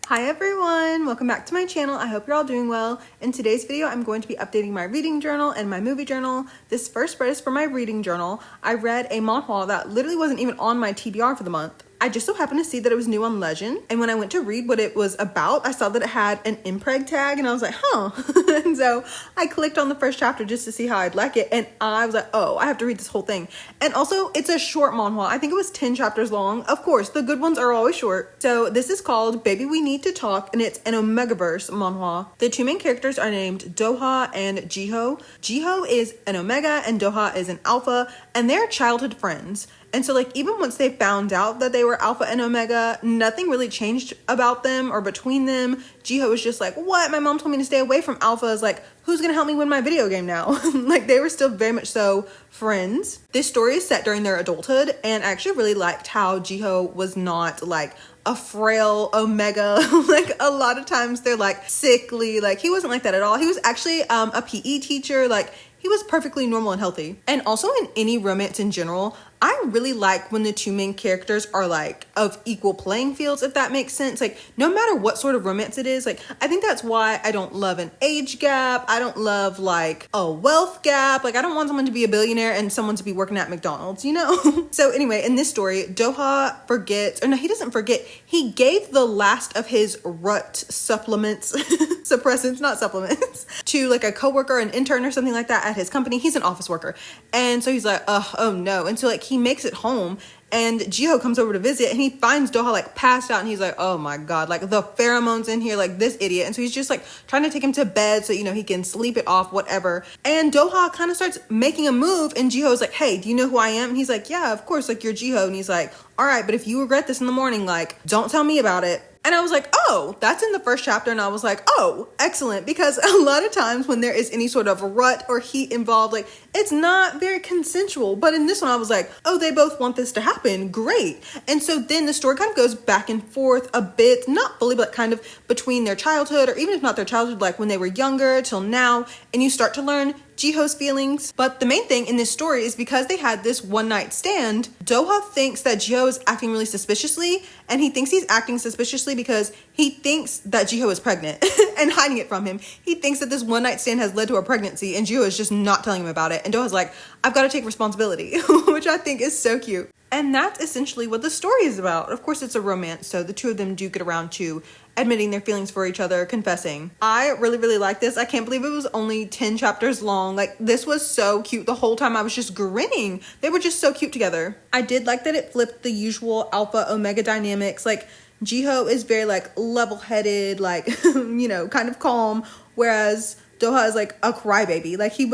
Hi everyone, welcome back to my channel. I hope you're all doing well. In today's video, I'm going to be updating my reading journal and my movie journal. This first spread is for my reading journal. I read a manhwa that literally wasn't even on my TBR for the month. I just so happened to see that it was new on Legend, and when I went to read what it was about, I saw that it had an mpreg tag, and I was like, huh. And so I clicked on the first chapter just to see how I'd like it, and I was like, oh, I have to read this whole thing. And also, it's a short manhwa. I think it was 10 chapters long. Of course, the good ones are always short. So this is called Baby We Need to Talk, and it's an omegaverse manhwa. The two main characters are named Doha and Jiho. Jiho is an omega, and Doha is an alpha, and they're childhood friends. And so like even once they found out that they were alpha and omega, nothing really changed about them or between them. Jiho was just like, what? My mom told me to stay away from alphas. Like, who's gonna help me win my video game now? Like they were still very much so friends. This story is set during their adulthood, and I actually really liked how Jiho was not like a frail omega. Like a lot of times they're like sickly. Like he wasn't like that at all. He was actually a PE teacher. Like he was perfectly normal and healthy. And also in any romance in general, I really like when the two main characters are like of equal playing fields, if that makes sense. Like no matter what sort of romance it is, like I think that's why I don't love an age gap. I don't love like a wealth gap. Like I don't want someone to be a billionaire and someone to be working at McDonald's, you know? So anyway, in this story, Doha forgets, or no, he doesn't forget. He gave the last of his rut supplements, suppressants, not supplements, to like a coworker, an intern or something like that at his company. He's an office worker. And so he's like, oh no. And so like he makes it home, and Jiho comes over to visit, and he finds Doha like passed out, and he's like, oh my god, like the pheromones in here, like this idiot. And so he's just like trying to take him to bed so, you know, he can sleep it off, whatever. And Doha kind of starts making a move, and Jiho's like, hey, do you know who I am? And he's like, yeah, of course, like you're Jiho. And he's like, all right, but if you regret this in the morning, like don't tell me about it. And I was like, oh, that's in the first chapter. And I was like, oh, excellent. Because a lot of times when there is any sort of rut or heat involved, like it's not very consensual. But in this one, I was like, oh, they both want this to happen. Great. And so then the story kind of goes back and forth a bit, not fully, but kind of between their childhood, or even if not their childhood, like when they were younger till now. And you start to learn Jiho's feelings. But the main thing in this story is because they had this one night stand, Doha thinks that Jiho is acting really suspiciously, and he thinks he's acting suspiciously because he thinks that Jiho is pregnant and hiding it from him. He thinks that this one night stand has led to a pregnancy, and Jiho is just not telling him about it. And Doha's like, I've got to take responsibility, which I think is so cute. And that's essentially what the story is about. Of course, it's a romance, so the two of them do get around to admitting their feelings for each other, confessing. I really, really like this. I can't believe it was only 10 chapters long. Like, this was so cute. The whole time I was just grinning. They were just so cute together. I did like that it flipped the usual alpha omega dynamics. Like, Jiho is very, like, level-headed, like, you know, kind of calm, whereas Doha is like a crybaby. Like he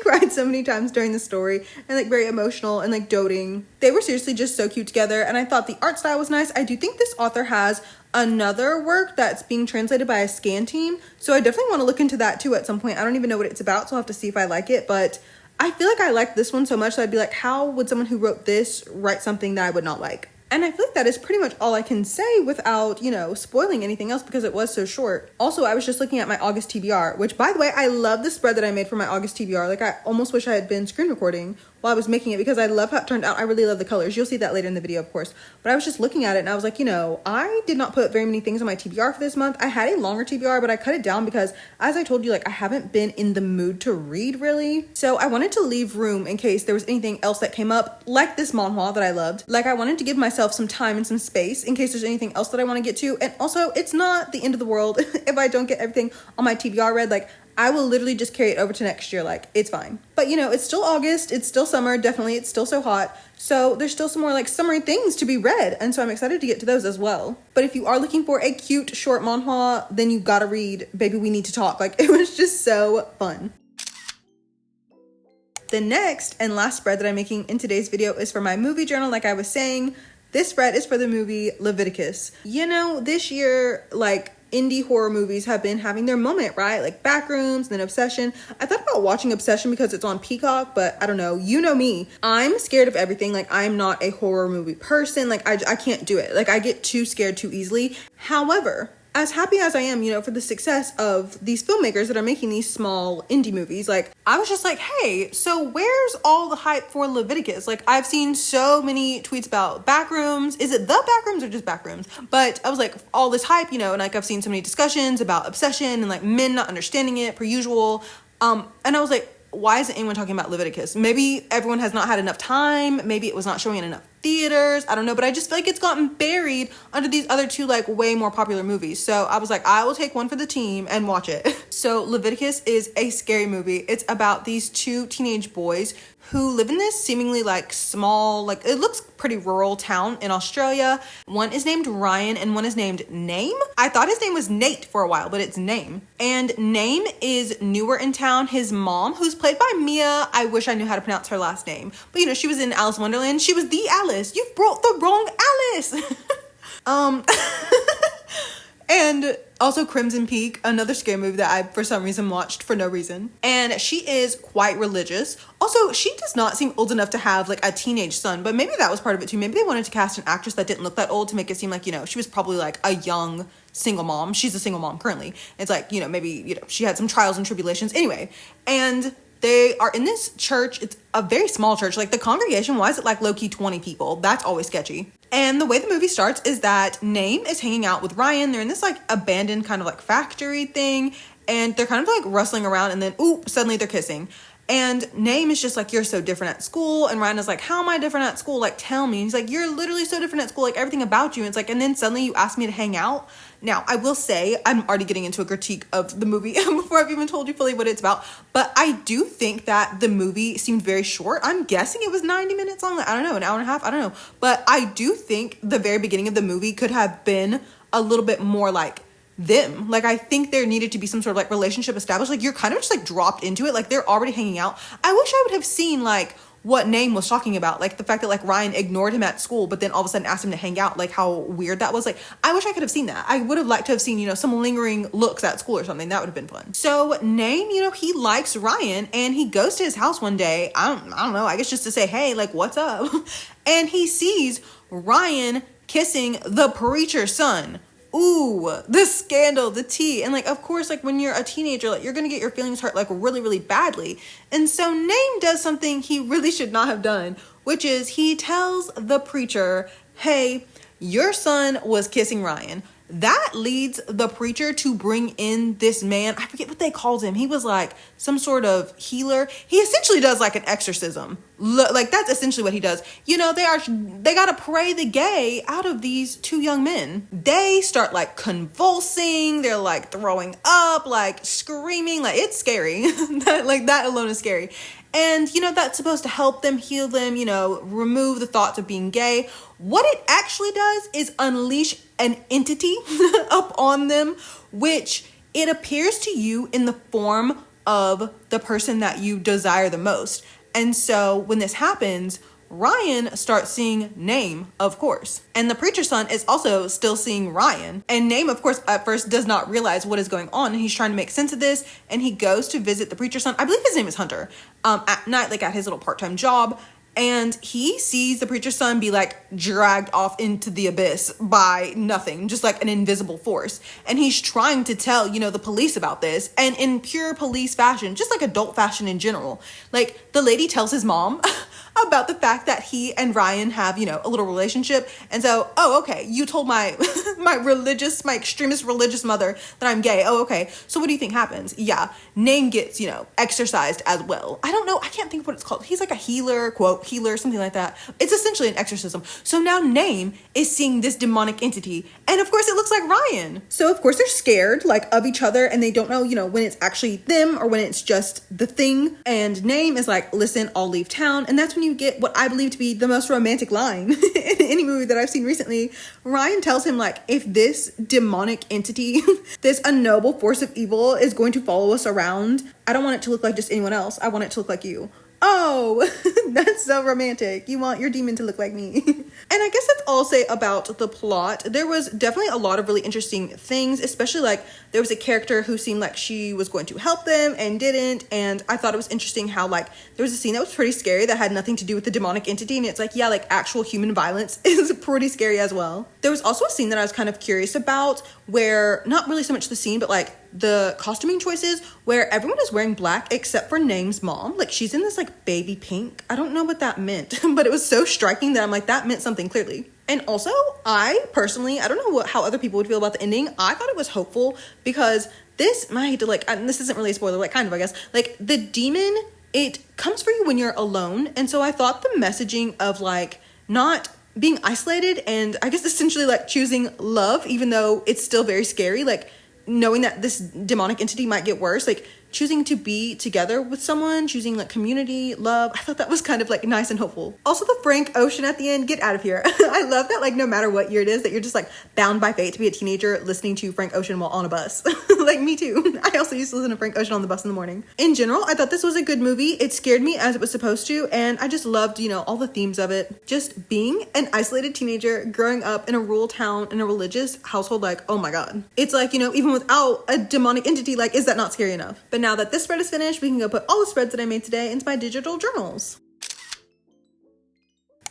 cried so many times during the story, and like very emotional and like doting. They were seriously just so cute together, and I thought the art style was nice. I do think this author has another work that's being translated by a scan team, so I definitely want to look into that too at some point. I don't even know what it's about, so I'll have to see if I like it, but I feel like I like this one so much that I'd be like, how would someone who wrote this write something that I would not like? And I feel like that is pretty much all I can say without, you know, spoiling anything else because it was so short. Also, I was just looking at my August TBR, which, by the way, I love the spread that I made for my August TBR. Like, I almost wish I had been screen recording while I was making it because I love how it turned out. I really love the colors. You'll see that later in the video, of course. But I was just looking at it and I was like, you know, I did not put very many things on my TBR for this month. I had a longer TBR, but I cut it down because, as I told you, like, I haven't been in the mood to read, really. So I wanted to leave room in case there was anything else that came up, like this manhwa that I loved. Like, I wanted to give myself some time and some space in case there's anything else that I want to get to. And also, it's not the end of the world if I don't get everything on my TBR read. Like, I will literally just carry it over to next year. Like, it's fine. But, you know, it's still August. It's still summer. Definitely, it's still so hot. So there's still some more, like, summery things to be read. And so I'm excited to get to those as well. But if you are looking for a cute, short manhwa, then you gotta read Baby We Need to Talk. Like, it was just so fun. The next and last spread that I'm making in today's video is for my movie journal, like I was saying. This spread is for the movie Leviticus. You know, this year, like, indie horror movies have been having their moment, right? Like Backrooms, then Obsession. I thought about watching Obsession because it's on Peacock, but I don't know. You know me. I'm scared of everything. Like, I'm not a horror movie person. Like, I can't do it. Like, I get too scared too easily. However, as happy as I am, you know, for the success of these filmmakers that are making these small indie movies, like, I was just like, hey, so where's all the hype for Leviticus? Like, I've seen so many tweets about Backrooms. Is it the Backrooms or just Backrooms? But I was like, all this hype, you know, and like, I've seen so many discussions about obsession and like men not understanding it per usual. And I was like, why isn't anyone talking about Leviticus? Maybe everyone has not had enough time. Maybe it was not showing in enough theaters. I don't know, but I just feel like it's gotten buried under these other two like way more popular movies. So I was like, I will take one for the team and watch it. So Leviticus is a scary movie. It's about these two teenage boys who live in this seemingly like small, like it looks pretty rural town in Australia. One is named Ryan and one is named Name. I thought his name was Nate for a while, but it's Name. And Name is newer in town. His mom, who's played by Mia, I wish I knew how to pronounce her last name, but you know, she was in Alice in Wonderland. She was the Alice. You've brought the wrong Alice. And also Crimson Peak, another scary movie that I, for some reason, watched for no reason. And she is quite religious. Also, she does not seem old enough to have, like, a teenage son, but maybe that was part of it, too. Maybe they wanted to cast an actress that didn't look that old to make it seem like, you know, she was probably, like, a young single mom. She's a single mom currently. It's like, you know, maybe, you know, she had some trials and tribulations. Anyway, and they are in this church. It's a very small church. Like, the congregation, why is it, like, low-key 20 people? That's always sketchy. And the way the movie starts is that Name is hanging out with Ryan. They're in this like abandoned kind of like factory thing, and they're kind of like rustling around, and then suddenly they're kissing. And Name is just like, you're so different at school. And Ryan is like, how am I different at school? Like, tell me. And he's like, you're literally so different at school. Like, everything about you. And it's like, and then suddenly you ask me to hang out. Now, I will say, I'm already getting into a critique of the movie before I've even told you fully what it's about. But I do think that the movie seemed very short. I'm guessing it was 90 minutes long. I don't know, an hour and a half. I don't know. But I do think the very beginning of the movie could have been a little bit more like them. Like, I think there needed to be some sort of like relationship established. Like, you're kind of just like dropped into it. Like, they're already hanging out. I wish I would have seen like what Name was talking about, like the fact that like Ryan ignored him at school but then all of a sudden asked him to hang out, like how weird that was. Like, I wish I could have seen that. I would have liked to have seen, you know, some lingering looks at school or something. That would have been fun. So Name, you know, he likes Ryan and he goes to his house one day, I don't know, I guess just to say, hey, like, what's up? And he sees Ryan kissing the preacher's son. Ooh, the scandal, the tea. And like, of course, like when you're a teenager, like you're gonna get your feelings hurt like really, really badly. And so Name does something he really should not have done, which is he tells the preacher, hey, your son was kissing Ryan. That leads the preacher to bring in this man. I forget what they called him. He was like some sort of healer. He essentially does like an exorcism. Like, that's essentially what he does. You know, they got to pray the gay out of these two young men. They start like convulsing. They're like throwing up, like screaming. Like, it's scary. that alone is scary. And, you know, that's supposed to help them, heal them, you know, remove the thoughts of being gay. What it actually does is unleash an entity up on them, which it appears to you in the form of the person that you desire the most. And so when this happens, Ryan starts seeing Name, of course. And the preacher's son is also still seeing Ryan. And Name, of course, at first does not realize what is going on. And he's trying to make sense of this. And he goes to visit the preacher's son. I believe his name is Hunter. At night, like at his little part-time job. And he sees the preacher's son be like dragged off into the abyss by nothing, just like an invisible force. And he's trying to tell, you know, the police about this. And in pure police fashion, just like adult fashion in general, like the lady tells his mom about the fact that he and Ryan have, you know, a little relationship. And so, oh, okay, you told my my extremist religious mother that I'm gay. Oh, okay. So what do you think happens? Yeah, Name gets, you know, exorcised as well. I don't know. I can't think of what it's called. He's like a healer, quote, healer, something like that. It's essentially an exorcism. So now Name is seeing this demonic entity. And of course it looks like Ryan. So of course they're scared like of each other and they don't know, you know, when it's actually them or when it's just the thing. And Name is like, listen, I'll leave town. And that's when you get what I believe to be the most romantic line in any movie that I've seen recently. Ryan tells him like, if this demonic entity, this unknowable force of evil is going to follow us around, I don't want it to look like just anyone else. I want it to look like you. Oh, that's so romantic. You want your demon to look like me. And I guess that's all I'll say about the plot. There was definitely a lot of really interesting things, especially like there was a character who seemed like she was going to help them and didn't. And I thought it was interesting how like there was a scene that was pretty scary that had nothing to do with the demonic entity. And it's like, yeah, like actual human violence is pretty scary as well. There was also a scene that I was kind of curious about where not really so much the scene, but like the costuming choices where everyone is wearing black except for Name's mom. Like she's in this like baby pink. I don't know what that meant, but it was so striking that I'm like, that meant something clearly. And also, I personally, I don't know how other people would feel about the ending. I thought it was hopeful because this, I hate to like, this isn't really a spoiler, like kind of, I guess, like the demon, it comes for you when you're alone. And so I thought the messaging of like not being isolated and I guess essentially like choosing love, even though it's still very scary, like knowing that this demonic entity might get worse, like choosing to be together with someone, choosing like community, love. I thought that was kind of like nice and hopeful. Also the Frank Ocean at the end, get out of here. I love that like no matter what year it is that you're just like bound by fate to be a teenager listening to Frank Ocean while on a bus. Like me too. I also used to listen to Frank Ocean on the bus in the morning. In general, I thought this was a good movie. It scared me as it was supposed to, and I just loved, you know, all the themes of it. Just being an isolated teenager growing up in a rural town in a religious household, like, oh my God. It's like, you know, even without a demonic entity, like, is that not scary enough? But now that this spread is finished, we can go put all the spreads that I made today into my digital journals.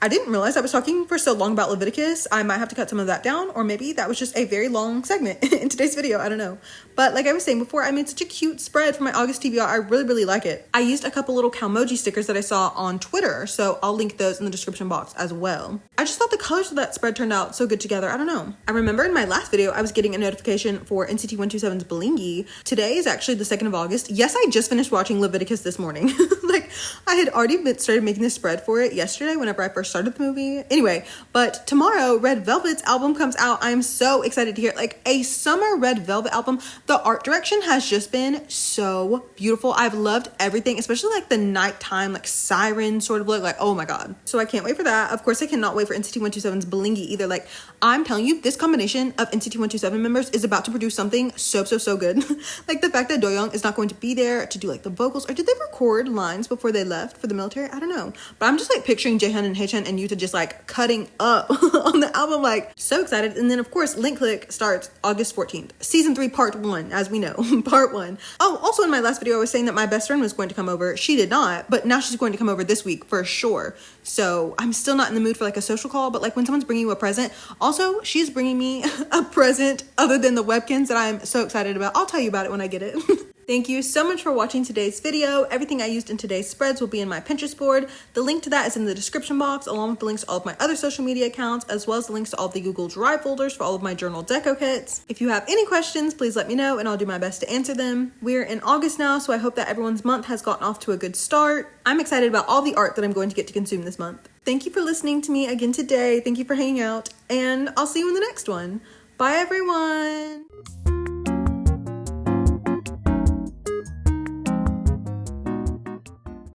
I didn't realize I was talking for so long about Leviticus. I might have to cut some of that down, or maybe that was just a very long segment in today's video. I don't know. But like I was saying before, I made such a cute spread for my August TBR. I really, really like it. I used a couple little Calmoji stickers that I saw on Twitter, so I'll link those in the description box as well. I just thought the colors of that spread turned out so good together. I don't know. I remember in my last video, I was getting a notification for NCT 127's Blingy. Today is actually the 2nd of August. Yes, I just finished watching Leviticus this morning. Like I had already started making this spread for it yesterday whenever I first started the movie. Anyway, but tomorrow Red Velvet's album comes out. I'm so excited to hear it. Like a summer Red Velvet album. The art direction has just been so beautiful. I've loved everything, especially like the nighttime, like siren sort of look, like, oh my God. So I can't wait for that. Of course, I cannot wait for NCT 127's Blingy either. Like I'm telling you, this combination of NCT 127 members is about to produce something so good. Like the fact that Doyoung is not going to be there to do like the vocals, or did they record lines before they left for the military? I don't know. But I'm just like picturing Jaehyun and Haechan and Yuta just like cutting up on the album, like so excited. And then of course Link Click starts August 14th, season 3 part 1, as we know. Part 1. Oh, also in my last video I was saying that my best friend was going to come over. She did not, but now she's going to come over this week for sure. So I'm still not in the mood for like a social call, but like when someone's bringing you a present. Also, she's bringing me a present other than the Webkins that I'm so excited about. I'll tell you about it when I get it. Thank you so much for watching today's video. Everything I used in today's spreads will be in my Pinterest board. The link to that is in the description box, along with the links to all of my other social media accounts, as well as the links to all of the Google Drive folders for all of my journal deco kits. If you have any questions, please let me know and I'll do my best to answer them. We're in August now, so I hope that everyone's month has gotten off to a good start. I'm excited about all the art that I'm going to get to consume this month. Thank you for listening to me again today. Thank you for hanging out, and I'll see you in the next one. Bye, everyone.